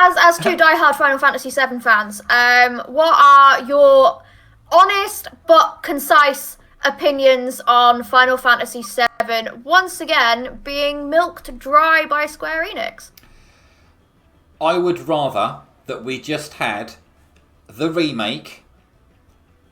as two diehard Final Fantasy VII fans, what are your honest but concise opinions on Final Fantasy VII once again being milked dry by Square Enix? I would rather that we just had the remake,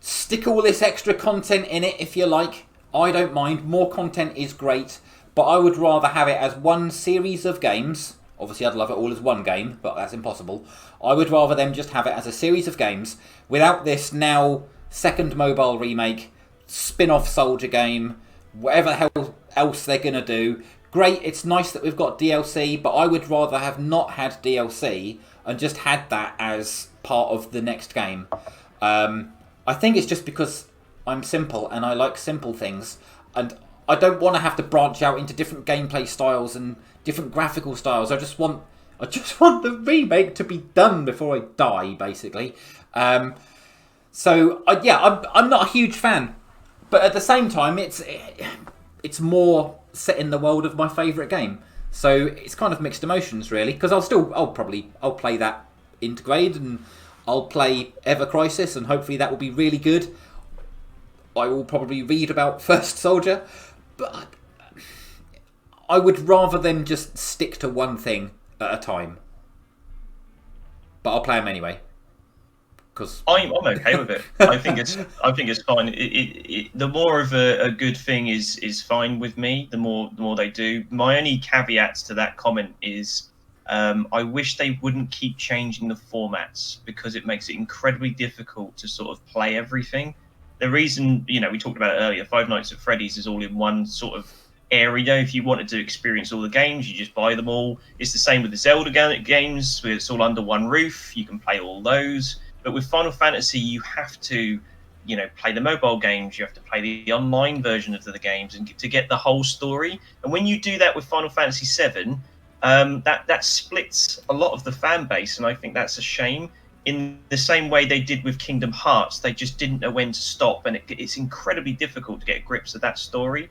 stick all this extra content in it if you like. I don't mind. More content is great, but I would rather have it as one series of games. Obviously, I'd love it all as one game, but that's impossible. I would rather them just have it as a series of games without this now second mobile remake, spin-off Soldier game, whatever the hell else they're going to do. Great, it's nice that we've got DLC, but I would rather have not had DLC and just had that as part of the next game. I think it's just because I'm simple and I like simple things, and I don't want to have to branch out into different gameplay styles and different graphical styles. I just want the remake to be done before I die, basically. I'm not a huge fan, but at the same time, it's more set in the world of my favourite game, so it's kind of mixed emotions, really. Because I'll play that Intergrade, and I'll play Ever Crisis, and hopefully that will be really good. I will probably read about First Soldier, but I would rather them just stick to one thing at a time. But I'll play them anyway. Cause I'm okay with it. I think it's fine. The more of a good thing is fine with me. The more they do. My only caveats to that comment is I wish they wouldn't keep changing the formats, because it makes it incredibly difficult to sort of play everything. The reason, we talked about it earlier, Five Nights at Freddy's is all in one sort of area. If you wanted to experience all the games, you just buy them all. It's the same with the Zelda games, where it's all under one roof. You can play all those. But with Final Fantasy, you have to, play the mobile games. You have to play the online version of the games and to get the whole story. And when you do that with Final Fantasy VII, that splits a lot of the fan base, and I think that's a shame. In the same way they did with Kingdom Hearts, they just didn't know when to stop, and it's incredibly difficult to get grips of that story.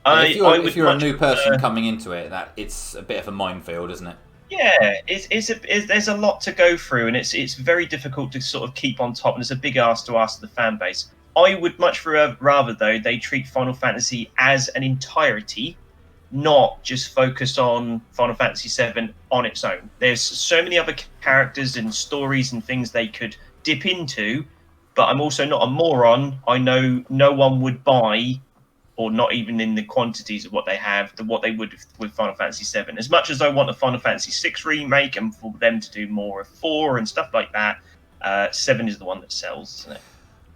If you're a new person coming into it, it's a bit of a minefield, isn't it? Yeah, there's a lot to go through, and it's very difficult to sort of keep on top, and it's a big ask to ask the fan base. I would much rather, though, they treat Final Fantasy as an entirety, not just focus on Final Fantasy VII on its own. There's so many other characters and stories and things they could dip into, but I'm also not a moron. I know no one would buy, or not even in the quantities of what they have, what they would with Final Fantasy VII. As much as I want a Final Fantasy VI remake and for them to do more of 4 and stuff like that, 7 is the one that sells, isn't it?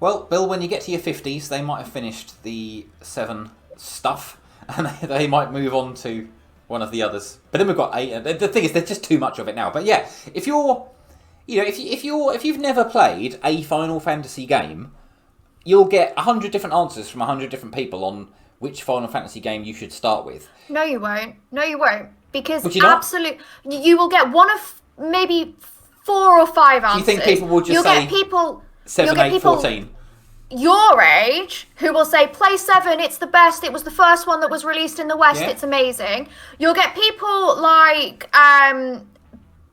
Well, Bill, when you get to your 50s, they might have finished the 7 stuff, and they might move on to one of the others. But then we've got 8. And the thing is, there's just too much of it now. But yeah, if you've never played a Final Fantasy game, you'll get 100 different answers from 100 different people on which Final Fantasy game you should start with. No, you won't. Because you will get one of maybe 4 or 5 answers. Do you think people will just say 7, 8, 14? Your age, who will say, play 7, it's the best, it was the first one that was released in the West, It's amazing. You'll get people like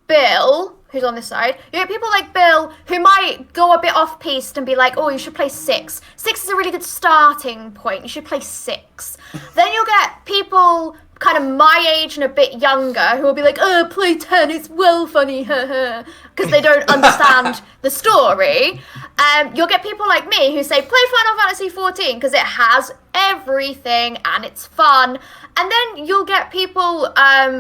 Bill, who's on this side. You get people like Bill who might go a bit off-piste and be like, oh, you should play 6. 6 is a really good starting point. You should play 6. Then you'll get people kind of my age and a bit younger who will be like, oh, play 10, it's well funny, because they don't understand the story. You'll get people like me who say, play Final Fantasy 14 because it has everything and it's fun. And then you'll get people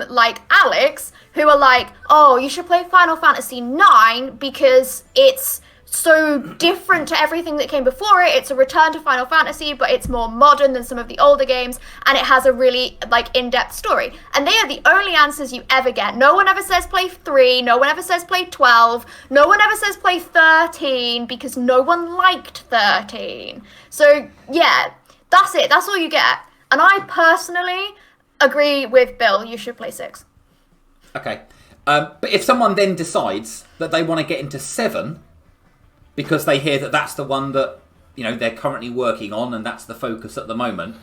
like Alex who are like, oh, you should play Final Fantasy 9 because it's so different to everything that came before it. It's a return to Final Fantasy, but it's more modern than some of the older games, and it has a really in-depth story. And they are the only answers you ever get. No one ever says play 3, no one ever says play 12, no one ever says play 13, because no one liked 13. So yeah, that's it, that's all you get. And I personally agree with Bill, you should play 6. Okay. But if someone then decides that they want to get into 7, because they hear that that's the one that they're currently working on and that's the focus at the moment,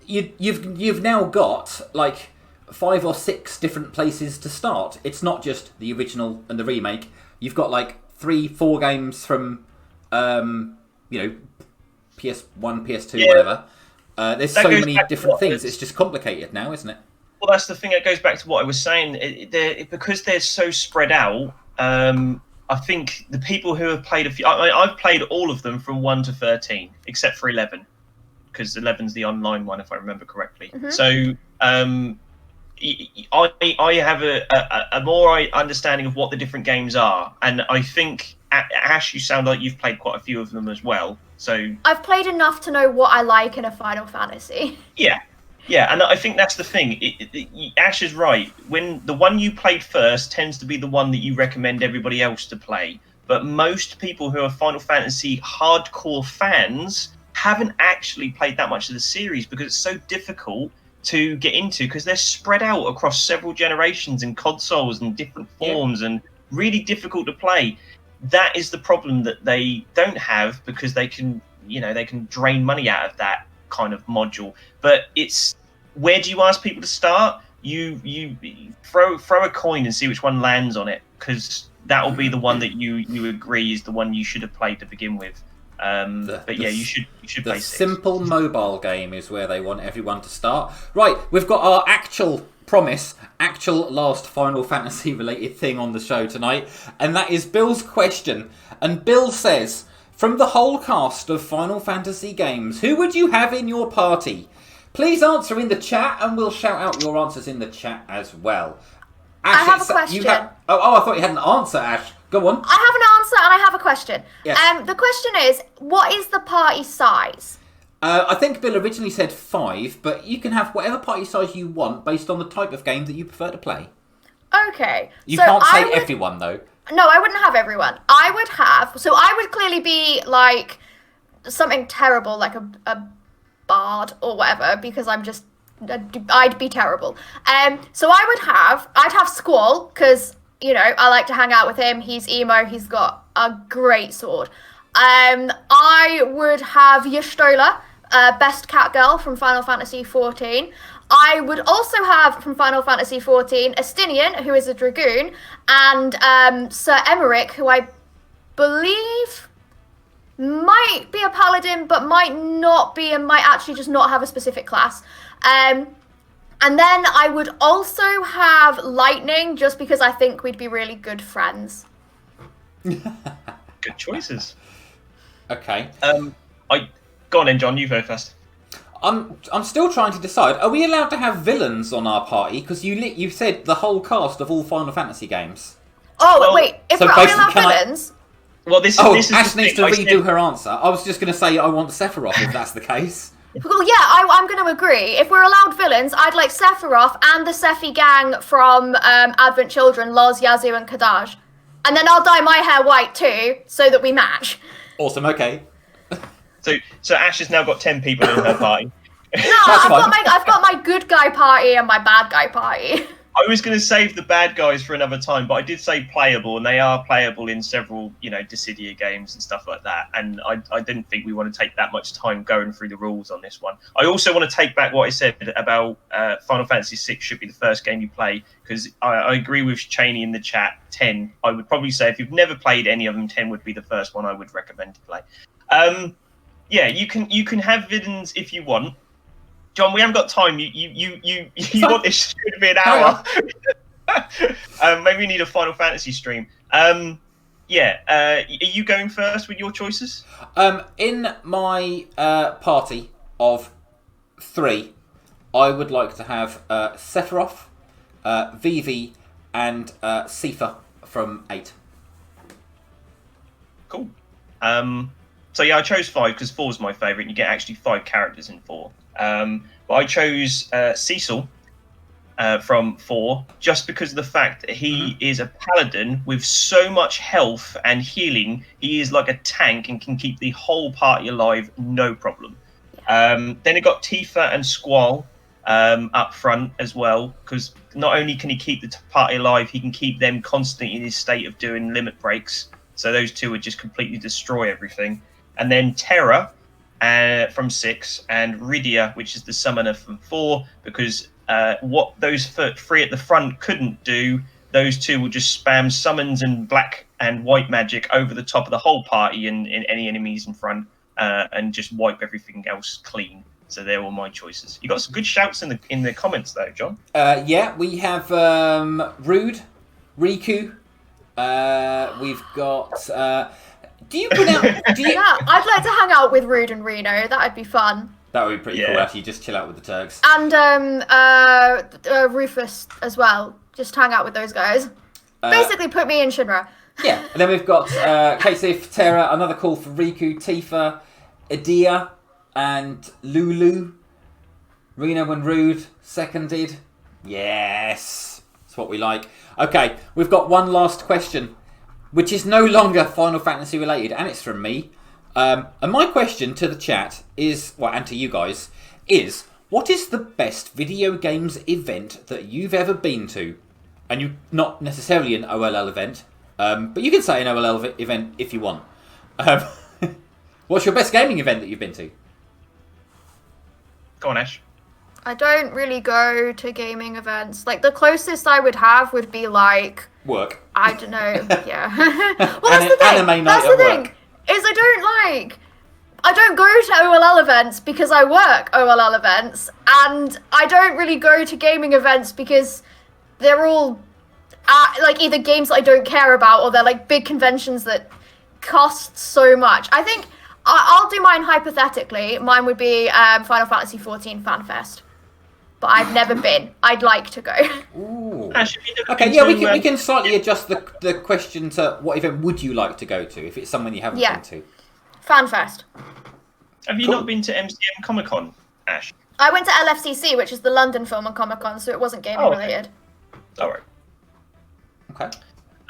you've now got 5 or 6 different places to start. It's not just the original and the remake. You've got like 3-4 games from, PS1, PS2, whatever. There's so many different things. It's just complicated now, isn't it? Well, that's the thing that goes back to what I was saying. Because they're so spread out, I think the people who have played a few... I've played all of them from 1 to 13, except for 11, because 11's the online one, if I remember correctly. Mm-hmm. So I have a more understanding of what the different games are, and I think, Ash, you sound like you've played quite a few of them as well. So I've played enough to know what I like in a Final Fantasy. Yeah, and I think that's the thing. Ash is right. When the one you played first tends to be the one that you recommend everybody else to play. But most people who are Final Fantasy hardcore fans haven't actually played that much of the series because it's so difficult to get into, because they're spread out across several generations and consoles and different forms and really difficult to play. That is the problem that they don't have, because they can drain money out of that kind of module. But it's, where do you ask people to start? You throw a coin and see which one lands on it, because that will be the one that you agree is the one you should have played to begin with. You should play 6. The simple mobile game is where they want everyone to start. Right, we've got our actual last Final Fantasy related thing on the show tonight, and that is Bill's question. And Bill says, from the whole cast of Final Fantasy games, who would you have in your party? Please answer in the chat, and we'll shout out your answers in the chat as well. Ash, I have a question. I thought you had an answer, Ash. Go on. I have an answer and I have a question. Yes. The question is, what is the party size? I think Bill originally said 5, but you can have whatever party size you want based on the type of game that you prefer to play. Okay. You can't say everyone, though. No, I wouldn't have everyone. I would clearly be like something terrible, like a bard or whatever, because I'd be terrible. So I'd have Squall, because, I like to hang out with him. He's emo. He's got a great sword. I would have Y'shtola, best cat girl from Final Fantasy XIV. I would also have, from Final Fantasy XIV, Estinian, who is a dragoon, and Sir Emmerich, who I believe might be a paladin, but might not be, and might actually just not have a specific class. And then I would also have Lightning, just because I think we'd be really good friends. Good choices. Okay. Go on then, John. You go first. I'm still trying to decide. Are we allowed to have villains on our party? Because you said the whole cast of all Final Fantasy games. Oh, wait. Are we allowed villains? Well, this is Ash needs to redo her answer. I was just going to say I want Sephiroth, if that's the case. Well, yeah, I'm going to agree. If we're allowed villains, I'd like Sephiroth and the Sephi gang from Advent Children, Loz, Yazoo, and Kadaj. And then I'll dye my hair white too, so that we match. Awesome, okay. So Ash has now got 10 people in her party. No, I've got my good guy party and my bad guy party. I was going to save the bad guys for another time, but I did say playable, and they are playable in several, Dissidia games and stuff like that. And I didn't think we want to take that much time going through the rules on this one. I also want to take back what I said about Final Fantasy VI should be the first game you play, because I agree with Cheney in the chat. 10, I would probably say, if you've never played any of them, 10 would be the first one I would recommend to play. You can have villains if you want. John, we haven't got time. You want this to be an hour? Maybe we need a Final Fantasy stream. Are you going first with your choices? In my party of 3, I would like to have Sephiroth, Vivi, and Sifa from 8. Cool. So yeah, I chose 5 because 4 is my favourite, and you get actually 5 characters in 4. But I chose Cecil from 4 just because of the fact that he is a paladin with so much health and healing. He is like a tank and can keep the whole party alive, no problem. Then it got Tifa and Squall up front as well, because not only can he keep the party alive, he can keep them constantly in his state of doing limit breaks. So those two would just completely destroy everything. And then Terra from 6, and Rydia, which is the summoner from 4, because what those three at the front couldn't do, those two will just spam summons and black and white magic over the top of the whole party and any enemies in front, and just wipe everything else clean. So they're all my choices. You got some good shouts in the comments though, John. Yeah, we have Rude, Riku. We've got. Do you pronounce? Yeah, I'd like to hang out with Rude and Reno. That'd be fun. That would be pretty cool. Actually, just chill out with the Turks. And Rufus as well. Just hang out with those guys. Basically, put me in Shinra. Yeah, and then we've got Kasif, Terra, another call for Riku, Tifa, Adia, and Lulu. Reno and Rude, seconded. Yes, that's what we like. Okay, we've got one last question, which is no longer Final Fantasy related, and it's from me. And my question to the chat is, well, and to you guys, is what is the best video games event that you've ever been to? And you not necessarily an OLL event, but you can say an OLL event if you want. What's your best gaming event that you've been to? Go on, Ash. I don't really go to gaming events. Like, the closest I would have would be, like... Work. I don't know, yeah. Well, that's the thing. Anime night That's at the thing. work. Is I don't go to OLL events because I work OLL events, and I don't really go to gaming events because they're all like either games that I don't care about, or they're like big conventions that cost so much. I think I'll do mine hypothetically. Mine would be Final Fantasy XIV Fan Fest, but I've never been. I'd like to go. Ooh. Ash, Okay, yeah, we can slightly adjust the question to what event would you like to go to if it's someone you haven't been to. Fan Fest. Have you not been to MCM Comic Con, Ash? I went to LFCC, which is the London Film and Comic Con, so it wasn't gaming related. All right. Okay.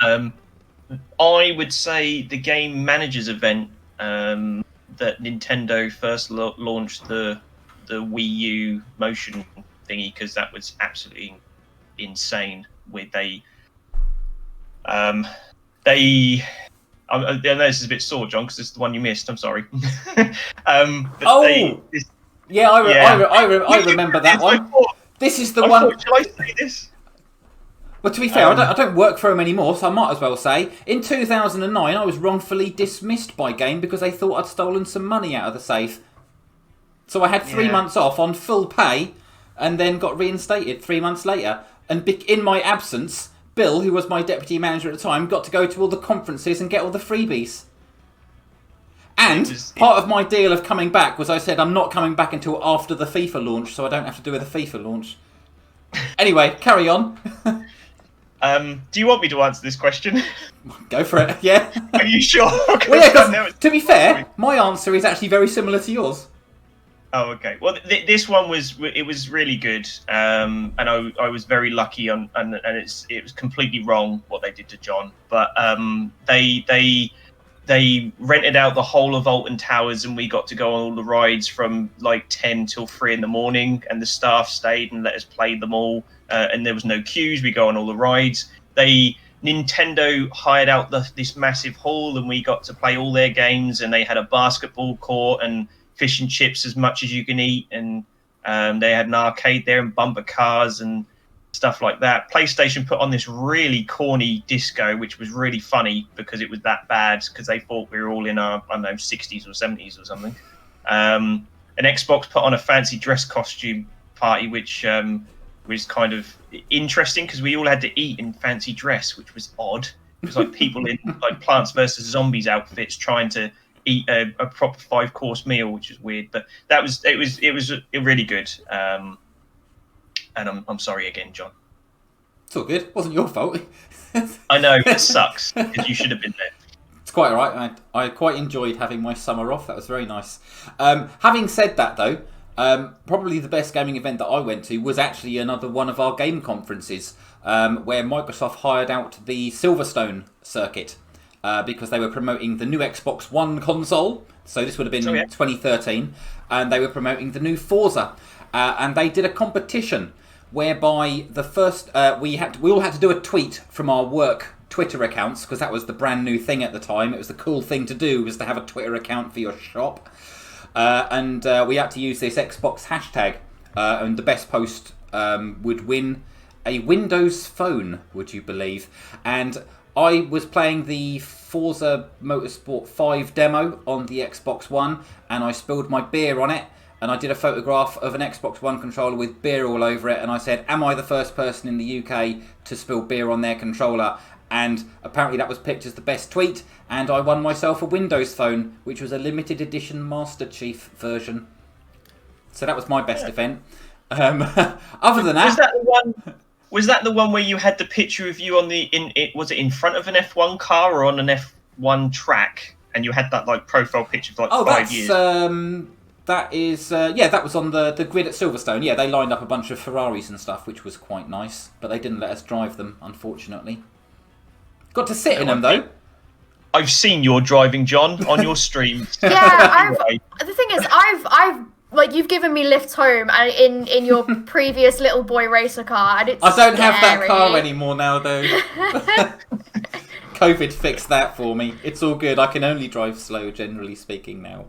I would say the Game Managers event that Nintendo first launched the Wii U motion thingy, because that was absolutely insane. With I know this is a bit sore, John, because it's the one you missed. I'm sorry. I remember that one. This is the one. Shall I say this? Well, to be fair, I don't work for them anymore, so I might as well say. In 2009, I was wrongfully dismissed by Game because they thought I'd stolen some money out of the safe. So I had 3 months off on full pay, and then got reinstated 3 months later. And in my absence, Bill, who was my deputy manager at the time, got to go to all the conferences and get all the freebies. And part of my deal of coming back was I said I'm not coming back until after the FIFA launch, so I don't have to do with the FIFA launch. Anyway, carry on. Do you want me to answer this question? Go for it, yeah. Are you sure? Well, yeah, to be fair, my answer is actually very similar to yours. Oh, okay. Well, this one was really good, and I was very lucky and it was completely wrong what they did to John, but they rented out the whole of Alton Towers, and we got to go on all the rides from like 10 till 3 in the morning, and the staff stayed and let us play them all, and there was no queues. We go on all the rides. Nintendo hired out this massive hall, and we got to play all their games, and they had a basketball court and fish and chips as much as you can eat, and they had an arcade there and bumper cars and stuff like that. PlayStation put on this really corny disco, which was really funny because it was that bad, because they thought we were all in our, I don't know, 60s or 70s or something. And Xbox put on a fancy dress costume party, which was kind of interesting because we all had to eat in fancy dress, which was odd. It was like people in like Plants vs Zombies outfits trying to eat a proper 5-course meal, which is weird, but it was really good. And I'm sorry again, John. It's all good. It wasn't your fault. I know, it sucks because you should have been there. It's quite all right. I quite enjoyed having my summer off. That was very nice. Having said that, though, probably the best gaming event that I went to was actually another one of our game conferences, where Microsoft hired out the Silverstone circuit. Because they were promoting the new Xbox One console. So this would have been 2013. And they were promoting the new Forza. And they did a competition whereby the first... we all had to do a tweet from our work Twitter accounts, because that was the brand new thing at the time. It was the cool thing to do, was to have a Twitter account for your shop. And we had to use this Xbox hashtag. And the best post would win a Windows phone, would you believe? And I was playing the Forza Motorsport 5 demo on the Xbox One, and I spilled my beer on it, and I did a photograph of an Xbox One controller with beer all over it, and I said, am I the first person in the UK to spill beer on their controller? And apparently that was picked as the best tweet, and I won myself a Windows phone, which was a limited edition Master Chief version. So that was my best event. Other than that... Was that the one where you had the picture of you on was it in front of an F1 car or on an F1 track, and you had that like profile picture for like 5 years? That is that was on the grid at Silverstone. Yeah, they lined up a bunch of Ferraris and stuff, which was quite nice, but they didn't let us drive them, unfortunately. Got to sit in them though. I've seen your driving, John, on your streams. Yeah, the thing is, I've like, you've given me lifts home in your previous little boy racer car, and it's I don't scary. have that car anymore now, though. COVID fixed that for me. It's all good. I can only drive slow, generally speaking, now.